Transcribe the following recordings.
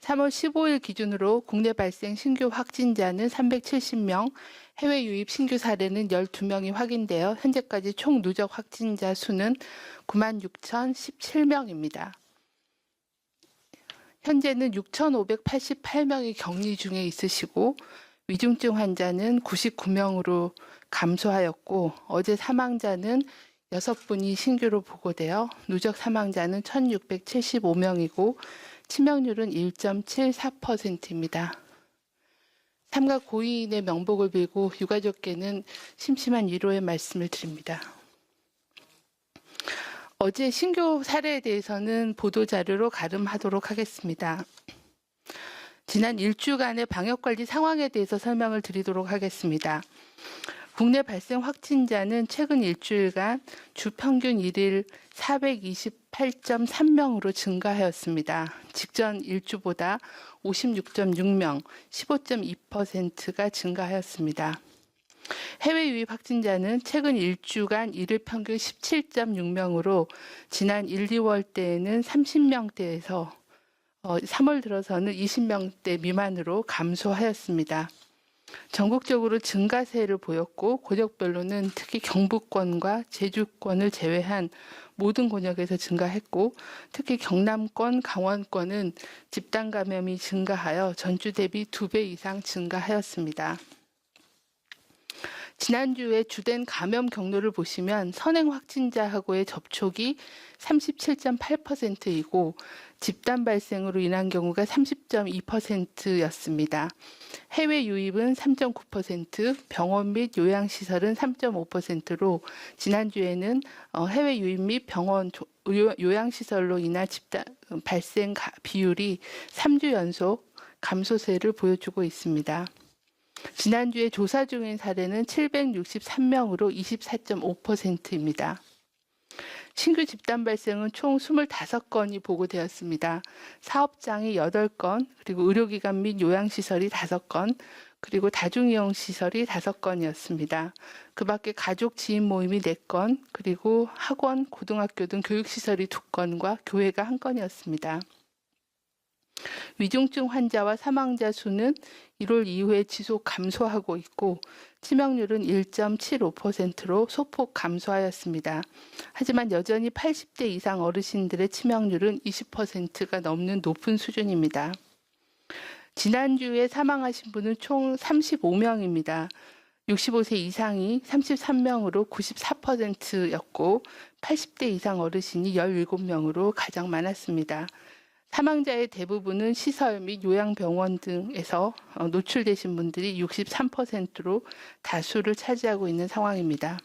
3월 15일 기준으로 국내 발생 신규 확진자는 370명, 해외 유입 신규 사례는 12명이 확인되어 현재까지 총 누적 확진자 수는 96,017명입니다. 현재는 6,588명이 격리 중에 있으시고 위중증 환자는 99명으로 감소하였고 어제 사망자는 6분이 신규로 보고되어 누적 사망자는 1,675명이고 치명률은 1.74%입니다. 삼가 고인의 명복을 빌고 유가족께는 심심한 위로의 말씀을 드립니다. 어제 신규 사례에 대해서는 보도자료로 가름하도록 하겠습니다. 지난 일주간의 방역관리 상황에 대해서 설명을 드리도록 하겠습니다. 국내 발생 확진자는 최근 일주일간 주 평균 1일 428.3명으로 증가하였습니다. 직전 일주보다 56.6명, 15.2%가 증가하였습니다. 해외 유입 확진자는 최근 일주간 일일 평균 17.6명으로 지난 1, 2월 때에는 30명대에서 3월 들어서는 20명대 미만으로 감소하였습니다. 전국적으로 증가세를 보였고 권역별로는 특히 경북권과 제주권을 제외한 모든 권역에서 증가했고 특히 경남권, 강원권은 집단 감염이 증가하여 전주 대비 2배 이상 증가하였습니다. 지난주에 주된 감염 경로를 보시면 선행 확진자하고의 접촉이 37.8%이고 집단 발생으로 인한 경우가 30.2%였습니다. 해외 유입은 3.9%, 병원 및 요양시설은 3.5%로 지난주에는 해외 유입 및 병원, 요양시설로 인한 집단 발생 비율이 3주 연속 감소세를 보여주고 있습니다. 지난주에 조사 중인 사례는 763명으로 24.5%입니다. 신규 집단 발생은 총 25건이 보고되었습니다. 사업장이 8건, 그리고 의료기관 및 요양시설이 5건, 그리고 다중이용시설이 5건이었습니다. 그 밖에 가족 지인 모임이 4건, 그리고 학원, 고등학교 등 교육시설이 2건과 교회가 1건이었습니다. 위중증 환자와 사망자 수는 1월 이후에 지속 감소하고 있고 치명률은 1.75%로 소폭 감소하였습니다. 하지만 여전히 80대 이상 어르신들의 치명률은 20%가 넘는 높은 수준입니다. 지난주에 사망하신 분은 총 35명입니다. 65세 이상이 33명으로 94%였고 80대 이상 어르신이 17명으로 가장 많았습니다. 사망자의 대부분은 시설 및 요양병원 등에서 노출되신 분들이 63%로 다수를 차지하고 있는 상황입니다.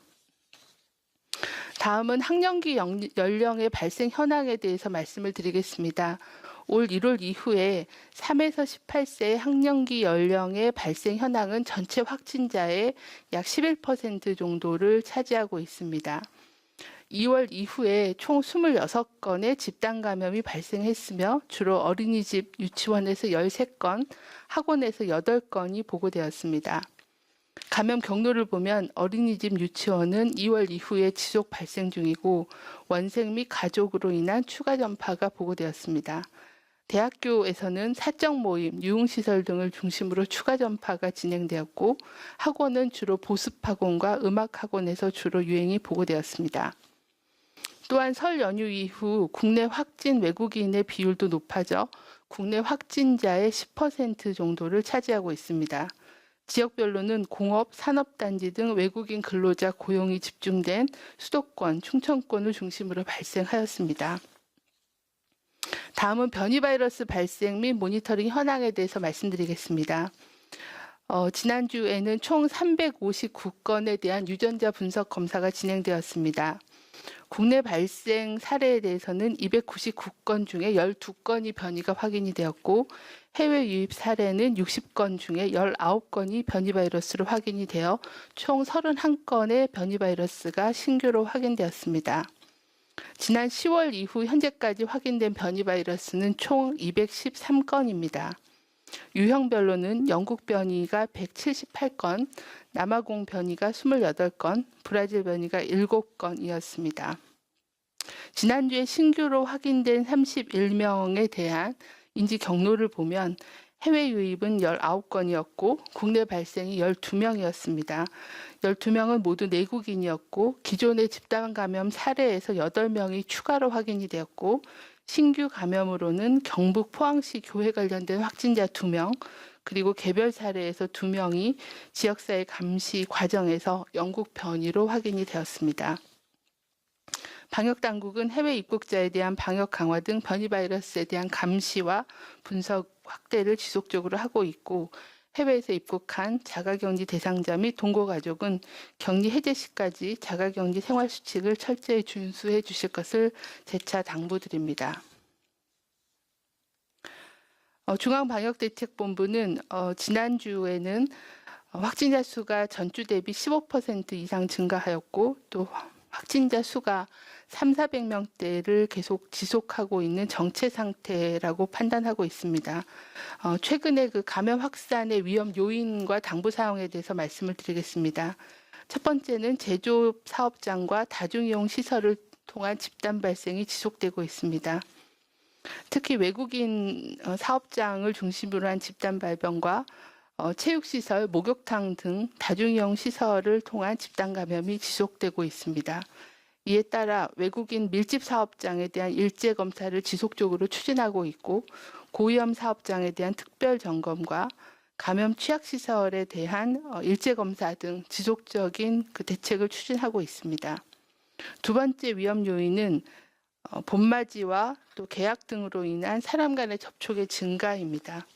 다음은 학령기 연령의 발생 현황에 대해서 말씀을 드리겠습니다. 올 1월 이후에 3에서 18세 학령기 연령의 발생 현황은 전체 확진자의 약 11% 정도를 차지하고 있습니다. 2월 이후에 총 26건의 집단 감염이 발생했으며 주로 어린이집, 유치원에서 13건, 학원에서 8건이 보고되었습니다. 감염 경로를 보면 어린이집, 유치원은 2월 이후에 지속 발생 중이고 원생 및 가족으로 인한 추가 전파가 보고되었습니다. 대학교에서는 사적 모임, 유흥시설 등을 중심으로 추가 전파가 진행되었고 학원은 주로 보습학원과 음악학원에서 주로 유행이 보고되었습니다. 또한 설 연휴 이후 국내 확진 외국인의 비율도 높아져 국내 확진자의 10% 정도를 차지하고 있습니다. 지역별로는 공업, 산업단지 등 외국인 근로자 고용이 집중된 수도권, 충청권을 중심으로 발생하였습니다. 다음은 변이 바이러스 발생 및 모니터링 현황에 대해서 말씀드리겠습니다. 지난주에는 총 359건에 대한 유전자 분석 검사가 진행되었습니다. 국내 발생 사례에 대해서는 299건 중에 12건이 변이가 확인이 되었고 해외 유입 사례는 60건 중에 19건이 변이 바이러스로 확인이 되어 총 31건의 변이 바이러스가 신규로 확인되었습니다. 지난 10월 이후 현재까지 확인된 변이 바이러스는 총 213건입니다. 유형별로는 영국 변이가 178건, 남아공 변이가 28건, 브라질 변이가 7건이었습니다. 지난주에 신규로 확인된 31명에 대한 인지 경로를 보면 해외 유입은 19건이었고 국내 발생이 12명이었습니다. 12명은 모두 내국인이었고 기존의 집단 감염 사례에서 8명이 추가로 확인이 되었고 신규 감염으로는 경북 포항시 교회 관련된 확진자 2명, 그리고 개별 사례에서 2명이 지역사회 감시 과정에서 영국 변이로 확인이 되었습니다. 방역당국은 해외 입국자에 대한 방역 강화 등 변이 바이러스에 대한 감시와 분석 확대를 지속적으로 하고 있고 해외에서 입국한 자가격리 대상자 및 동거가족은 격리 해제 시까지 자가격리 생활수칙을 철저히 준수해 주실 것을 재차 당부드립니다. 중앙방역대책본부는 지난주에는 확진자 수가 전주 대비 15% 이상 증가하였고 또 확진자 수가 3,400명대를 계속 지속하고 있는 정체 상태라고 판단하고 있습니다. 최근에 그 감염 확산의 위험 요인과 당부 사항에 대해서 말씀을 드리겠습니다. 첫 번째는 제조업 사업장과 다중이용 시설을 통한 집단 발생이 지속되고 있습니다. 특히 외국인 사업장을 중심으로 한 집단 발병과 체육시설, 목욕탕 등 다중이용 시설을 통한 집단 감염이 지속되고 있습니다. 이에 따라 외국인 밀집 사업장에 대한 일제 검사를 지속적으로 추진하고 있고 고위험 사업장에 대한 특별 점검과 감염 취약 시설에 대한 일제 검사 등 지속적인 그 대책을 추진하고 있습니다. 두 번째 위험 요인은 봄맞이와 또 개약 등으로 인한 사람 간의 접촉의 증가입니다.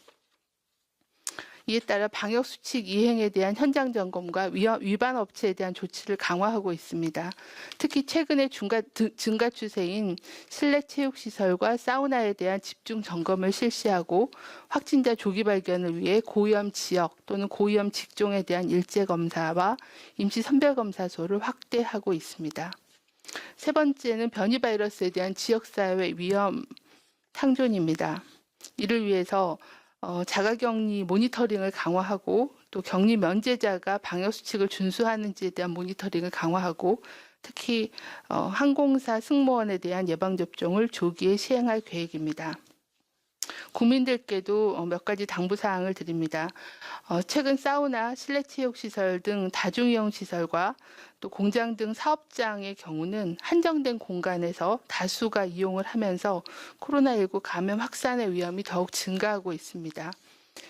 이에 따라 방역수칙 이행에 대한 현장 점검과 위반 업체에 대한 조치를 강화하고 있습니다. 특히 최근에 증가 추세인 실내 체육시설과 사우나에 대한 집중 점검을 실시하고 확진자 조기 발견을 위해 고위험 지역 또는 고위험 직종에 대한 일제 검사와 임시 선별 검사소를 확대하고 있습니다. 세 번째는 변이 바이러스에 대한 지역사회 위험 상존입니다. 이를 위해서 자가격리 모니터링을 강화하고 또 격리 면제자가 방역수칙을 준수하는지에 대한 모니터링을 강화하고 특히 항공사 승무원에 대한 예방접종을 조기에 시행할 계획입니다. 국민들께도 몇 가지 당부사항을 드립니다. 최근 사우나, 실내체육시설 등 다중이용시설과 또 공장 등 사업장의 경우는 한정된 공간에서 다수가 이용을 하면서 코로나19 감염 확산의 위험이 더욱 증가하고 있습니다.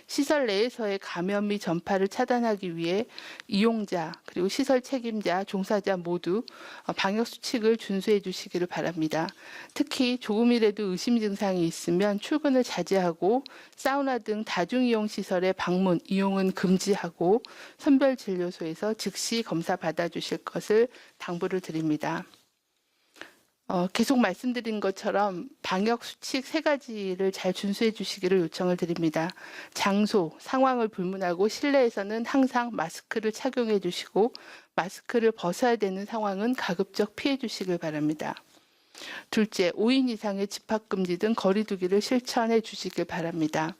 시설 내에서의 감염 및 전파를 차단하기 위해 이용자 그리고 시설 책임자, 종사자 모두 방역 수칙을 준수해 주시기를 바랍니다. 특히 조금이라도 의심 증상이 있으면 출근을 자제하고 사우나 등 다중이용 시설의 방문, 이용은 금지하고 선별진료소에서 즉시 검사 받아주실 것을 당부를 드립니다. 계속 말씀드린 것처럼 방역 수칙 3가지를 잘 준수해 주시기를 요청을 드립니다. 장소, 상황을 불문하고 실내에서는 항상 마스크를 착용해 주시고 마스크를 벗어야 되는 상황은 가급적 피해 주시길 바랍니다. 둘째, 5인 이상의 집합금지 등 거리두기를 실천해 주시길 바랍니다.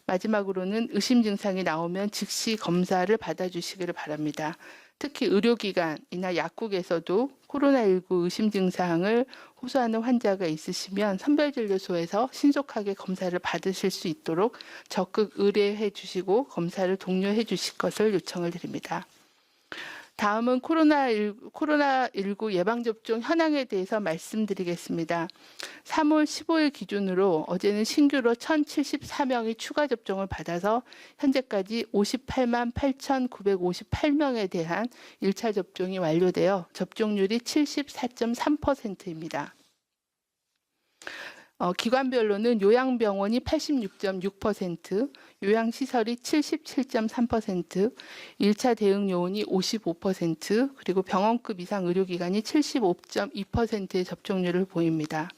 마지막으로는 의심 증상이 나오면 즉시 검사를 받아주시기를 바랍니다. 특히 의료기관이나 약국에서도 코로나19 의심 증상을 호소하는 환자가 있으시면 선별진료소에서 신속하게 검사를 받으실 수 있도록 적극 의뢰해 주시고 검사를 독려해 주실 것을 요청을 드립니다. 다음은 코로나19 예방접종 현황에 대해서 말씀드리겠습니다. 3월 15일 기준으로 어제는 신규로 1,074명이 추가 접종을 받아서 현재까지 58만 8,958명에 대한 1차 접종이 완료되어 접종률이 74.3%입니다. 기관별로는 요양병원이 86.6%, 요양시설이 77.3%, 1차 대응 요원이 55%, 그리고 병원급 이상 의료기관이 75.2%의 접종률을 보입니다.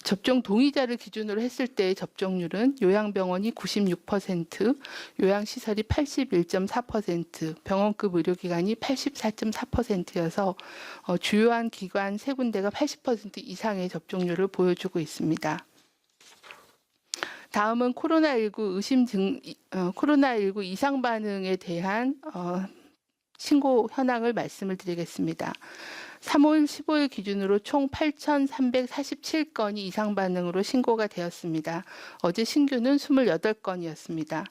접종 동의자를 기준으로 했을 때의 접종률은 요양병원이 96%, 요양시설이 81.4%, 병원급 의료기관이 84.4%여서 주요한 기관 3군데가 80% 이상의 접종률을 보여주고 있습니다. 다음은 코로나19 이상 반응에 대한 신고 현황을 말씀을 드리겠습니다. 3월 15일 기준으로 총 8,347건이 이상 반응으로 신고가 되었습니다. 어제 신규는 28건이었습니다.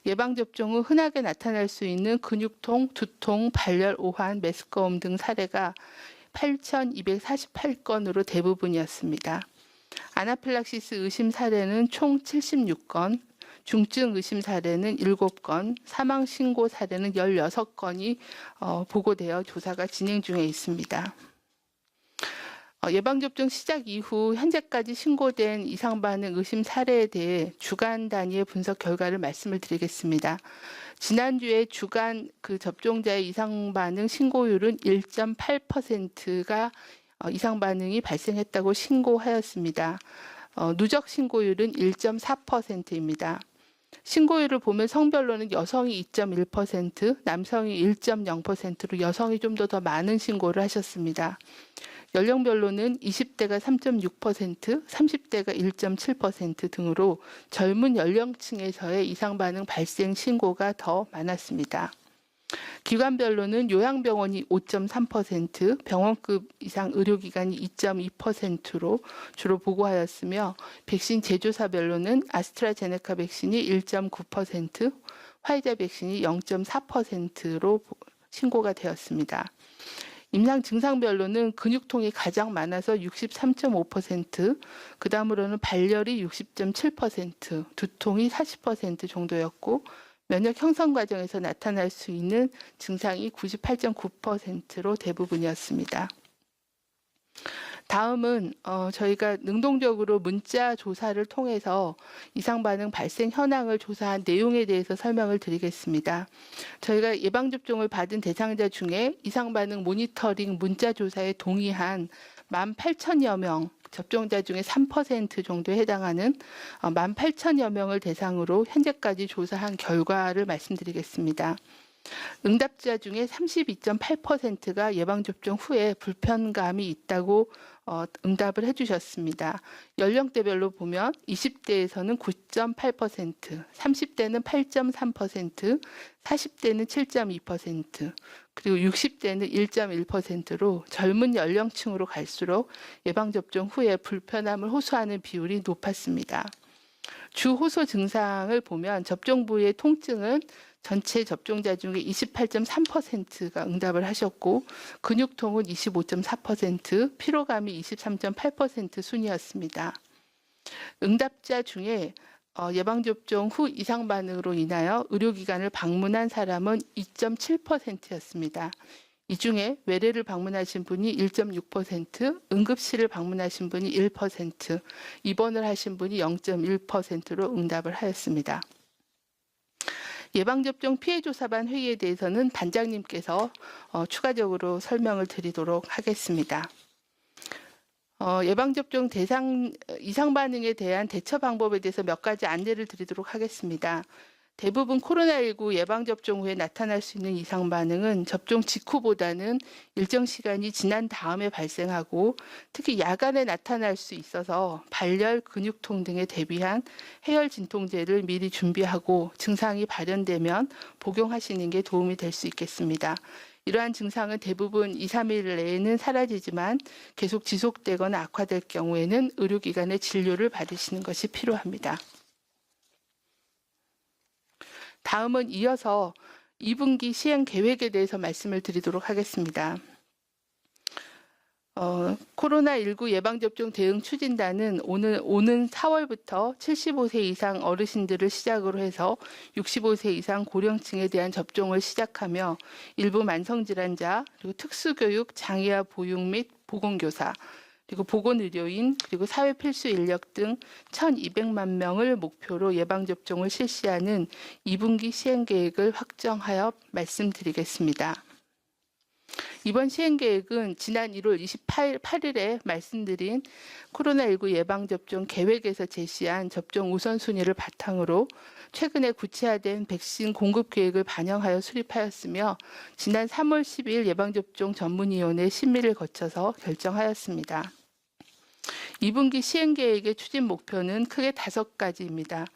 예방접종 후 흔하게 나타날 수 있는 근육통, 두통, 발열, 오한, 메스꺼움 등 사례가 8,248건으로 대부분이었습니다. 아나필락시스 의심 사례는 총 76건, 중증 의심 사례는 7건, 사망 신고 사례는 16건이 보고되어 조사가 진행 중에 있습니다. 예방접종 시작 이후 현재까지 신고된 이상 반응 의심 사례에 대해 주간 단위의 분석 결과를 말씀을 드리겠습니다. 지난주에 주간 접종자의 이상 반응 신고율은 1.8%가 이상 반응이 발생했다고 신고하였습니다. 누적 신고율은 1.4%입니다. 신고율을 보면 성별로는 여성이 2.1%, 남성이 1.0%로 여성이 좀 더 많은 신고를 하셨습니다. 연령별로는 20대가 3.6%, 30대가 1.7% 등으로 젊은 연령층에서의 이상 반응 발생 신고가 더 많았습니다. 기관별로는 요양병원이 5.3%, 병원급 이상 의료기관이 2.2%로 주로 보고하였으며 백신 제조사별로는 아스트라제네카 백신이 1.9%, 화이자 백신이 0.4%로 신고가 되었습니다. 임상 증상별로는 근육통이 가장 많아서 63.5%, 그 다음으로는 발열이 60.7%, 두통이 40% 정도였고 면역 형성 과정에서 나타날 수 있는 증상이 98.9%로 대부분이었습니다. 다음은 저희가 능동적으로 문자 조사를 통해서 이상 반응 발생 현황을 조사한 내용에 대해서 설명을 드리겠습니다. 저희가 예방접종을 받은 대상자 중에 이상 반응 모니터링 문자 조사에 동의한 18,000여 명, 접종자 중에 3% 정도에 해당하는 18,000여 명을 대상으로 현재까지 조사한 결과를 말씀드리겠습니다. 응답자 중에 32.8%가 예방접종 후에 불편감이 있다고 응답을 해주셨습니다. 연령대별로 보면 20대에서는 9.8%, 30대는 8.3%, 40대는 7.2%, 그리고 60대는 1.1%로 젊은 연령층으로 갈수록 예방접종 후에 불편함을 호소하는 비율이 높았습니다. 주 호소 증상을 보면 접종 부위의 통증은 전체 접종자 중에 28.3%가 응답을 하셨고 근육통은 25.4%, 피로감이 23.8% 순이었습니다. 응답자 중에 예방접종 후 이상 반응으로 인하여 의료기관을 방문한 사람은 2.7%였습니다. 이 중에 외래를 방문하신 분이 1.6%, 응급실을 방문하신 분이 1%, 입원을 하신 분이 0.1%로 응답을 하였습니다. 예방접종 피해조사반 회의에 대해서는 단장님께서 추가적으로 설명을 드리도록 하겠습니다. 예방접종 대상 이상 반응에 대한 대처 방법에 대해서 몇 가지 안내를 드리도록 하겠습니다. 대부분 코로나19 예방접종 후에 나타날 수 있는 이상 반응은 접종 직후보다는 일정 시간이 지난 다음에 발생하고 특히 야간에 나타날 수 있어서 발열, 근육통 등에 대비한 해열 진통제를 미리 준비하고 증상이 발현되면 복용하시는 게 도움이 될 수 있겠습니다. 이러한 증상은 대부분 2, 3일 내에는 사라지지만 계속 지속되거나 악화될 경우에는 의료기관의 진료를 받으시는 것이 필요합니다. 다음은 이어서 2분기 시행 계획에 대해서 말씀을 드리도록 하겠습니다. 코로나19 예방접종 대응 추진단은 오는 4월부터 75세 이상 어르신들을 시작으로 해서 65세 이상 고령층에 대한 접종을 시작하며 일부 만성질환자, 그리고 특수교육, 장애아 보육 및 보건교사, 그리고 보건의료인, 그리고 사회필수 인력 등 1,200만 명을 목표로 예방접종을 실시하는 2분기 시행계획을 확정하여 말씀드리겠습니다. 이번 시행계획은 지난 1월 28일에 말씀드린 코로나19 예방접종 계획에서 제시한 접종 우선순위를 바탕으로 최근에 구체화된 백신 공급 계획을 반영하여 수립하였으며 지난 3월 10일 예방접종 전문위원회 심의를 거쳐서 결정하였습니다. 2분기 시행계획의 추진 목표는 크게 5가지입니다.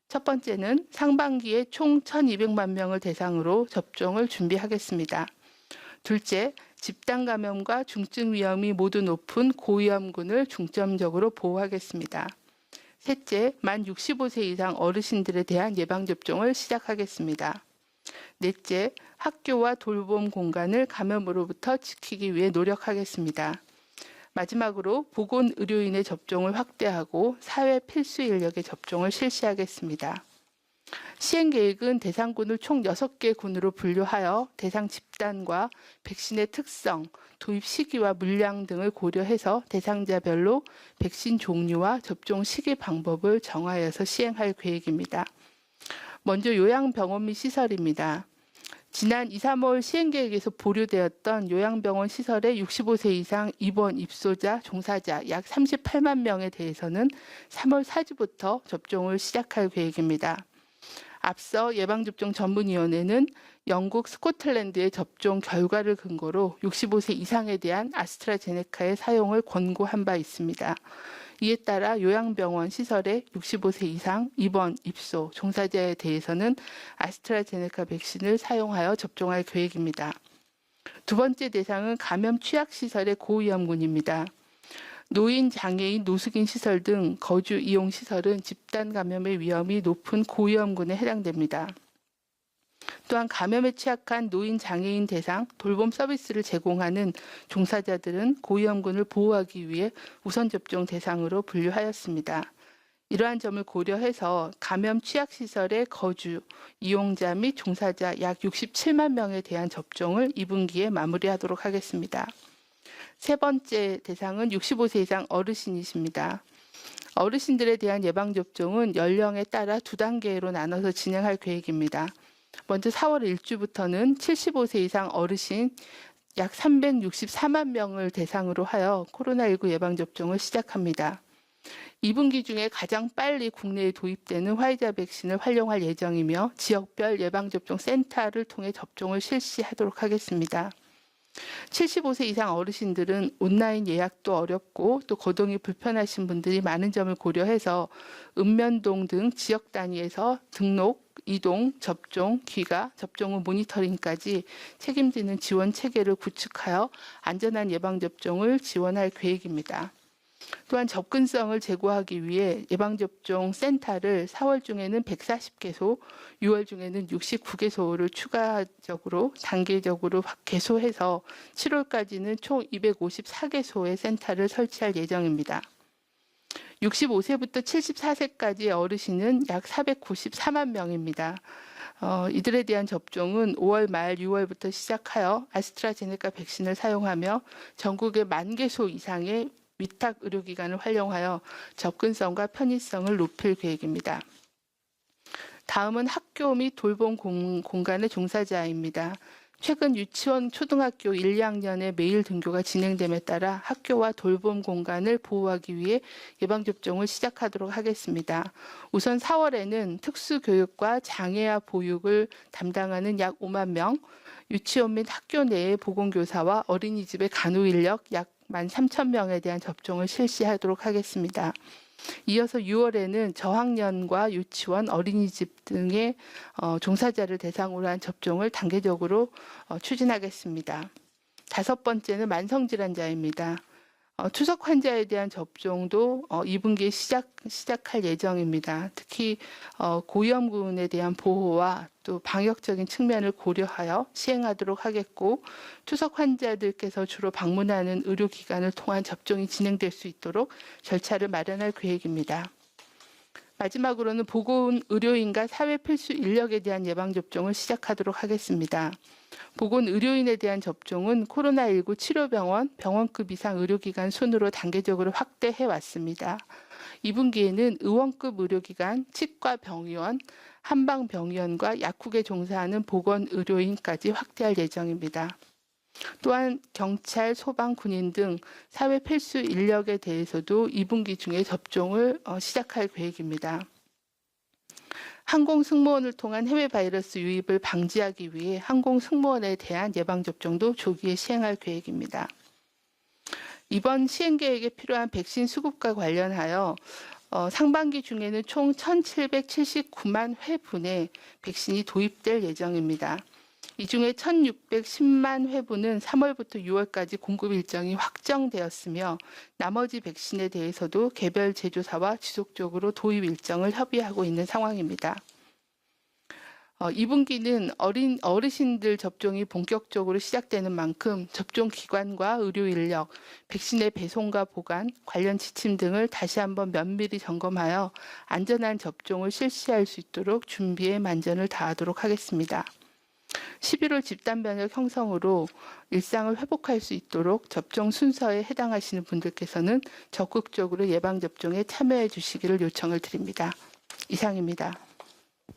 첫 번째는 상반기에 총 1,200만 명을 대상으로 접종을 준비하겠습니다. 둘째, 집단 감염과 중증 위험이 모두 높은 고위험군을 중점적으로 보호하겠습니다. 셋째, 만 65세 이상 어르신들에 대한 예방접종을 시작하겠습니다. 넷째, 학교와 돌봄 공간을 감염으로부터 지키기 위해 노력하겠습니다. 마지막으로 보건의료인의 접종을 확대하고 사회 필수 인력의 접종을 실시하겠습니다. 시행계획은 대상군을 총 6개 군으로 분류하여 대상 집단과 백신의 특성, 도입 시기와 물량 등을 고려해서 대상자별로 백신 종류와 접종 시기 방법을 정하여서 시행할 계획입니다. 먼저 요양병원 및 시설입니다. 지난 2, 3월 시행계획에서 보류되었던 요양병원 시설의 65세 이상 입원 입소자, 종사자 약 38만 명에 대해서는 3월 4주부터 접종을 시작할 계획입니다. 앞서 예방접종전문위원회는 영국 스코틀랜드의 접종 결과를 근거로 65세 이상에 대한 아스트라제네카의 사용을 권고한 바 있습니다. 이에 따라 요양병원 시설의 65세 이상 입원, 입소, 종사자에 대해서는 아스트라제네카 백신을 사용하여 접종할 계획입니다. 두 번째 대상은 감염 취약시설의 고위험군입니다. 노인, 장애인, 노숙인 시설 등 거주 이용 시설은 집단 감염의 위험이 높은 고위험군에 해당됩니다. 또한 감염에 취약한 노인, 장애인 대상 돌봄 서비스를 제공하는 종사자들은 고위험군을 보호하기 위해 우선 접종 대상으로 분류하였습니다. 이러한 점을 고려해서 감염 취약시설의 거주, 이용자 및 종사자 약 67만 명에 대한 접종을 2분기에 마무리하도록 하겠습니다. 세 번째 대상은 65세 이상 어르신이십니다. 어르신들에 대한 예방접종은 연령에 따라 2단계로 나눠서 진행할 계획입니다. 먼저 4월 1주부터는 75세 이상 어르신 약 364만 명을 대상으로 하여 코로나19 예방접종을 시작합니다. 2분기 중에 가장 빨리 국내에 도입되는 화이자 백신을 활용할 예정이며 지역별 예방접종 센터를 통해 접종을 실시하도록 하겠습니다. 75세 이상 어르신들은 온라인 예약도 어렵고 또 거동이 불편하신 분들이 많은 점을 고려해서 읍면동 등 지역 단위에서 등록, 이동, 접종, 귀가, 접종 후 모니터링까지 책임지는 지원 체계를 구축하여 안전한 예방접종을 지원할 계획입니다. 또한 접근성을 제고하기 위해 예방접종 센터를 4월 중에는 140개소, 6월 중에는 69개소를 추가적으로 단계적으로 개소해서 7월까지는 총 254개소의 센터를 설치할 예정입니다. 65세부터 74세까지의 어르신은 약 494만 명입니다. 이들에 대한 접종은 5월 말 6월부터 시작하여 아스트라제네카 백신을 사용하며 전국의 10,000개소 이상의 위탁 의료기관을 활용하여 접근성과 편의성을 높일 계획입니다. 다음은 학교 및 돌봄 공간의 종사자입니다. 최근 유치원, 초등학교 1, 2학년의 매일 등교가 진행됨에 따라 학교와 돌봄 공간을 보호하기 위해 예방접종을 시작하도록 하겠습니다. 우선 4월에는 특수교육과 장애아 보육을 담당하는 약 5만 명, 유치원 및 학교 내의 보건교사와 어린이집의 간호인력 약 13,000명에 대한 접종을 실시하도록 하겠습니다. 이어서 6월에는 저학년과 유치원, 어린이집 등의 종사자를 대상으로 한 접종을 단계적으로 추진하겠습니다. 다섯 번째는 만성질환자입니다. 투석 환자에 대한 접종도 2분기에 시작할 예정입니다. 특히 고위험군에 대한 보호와 또 방역적인 측면을 고려하여 시행하도록 하겠고 투석 환자들께서 주로 방문하는 의료기관을 통한 접종이 진행될 수 있도록 절차를 마련할 계획입니다. 마지막으로는 보건의료인과 사회필수 인력에 대한 예방접종을 시작하도록 하겠습니다. 보건의료인에 대한 접종은 코로나19 치료병원, 병원급 이상 의료기관 순으로 단계적으로 확대해 왔습니다. 2분기에는 의원급 의료기관, 치과병의원, 한방병의원과 약국에 종사하는 보건의료인까지 확대할 예정입니다. 또한 경찰, 소방, 군인 등 사회 필수 인력에 대해서도 2분기 중에 접종을 시작할 계획입니다. 항공승무원을 통한 해외 바이러스 유입을 방지하기 위해 항공승무원에 대한 예방접종도 조기에 시행할 계획입니다. 이번 시행계획에 필요한 백신 수급과 관련하여 상반기 중에는 총 1,779만 회분의 백신이 도입될 예정입니다. 이 중에 1,610만 회분은 3월부터 6월까지 공급 일정이 확정되었으며 나머지 백신에 대해서도 개별 제조사와 지속적으로 도입 일정을 협의하고 있는 상황입니다. 2분기는 어르신들 접종이 본격적으로 시작되는 만큼 접종 기관과 의료 인력, 백신의 배송과 보관, 관련 지침 등을 다시 한번 면밀히 점검하여 안전한 접종을 실시할 수 있도록 준비에 만전을 다하도록 하겠습니다. 11월 집단 면역 형성으로 일상을 회복할 수 있도록 접종 순서에 해당하시는 분들께서는 적극적으로 예방접종에 참여해 주시기를 요청을 드립니다. 이상입니다.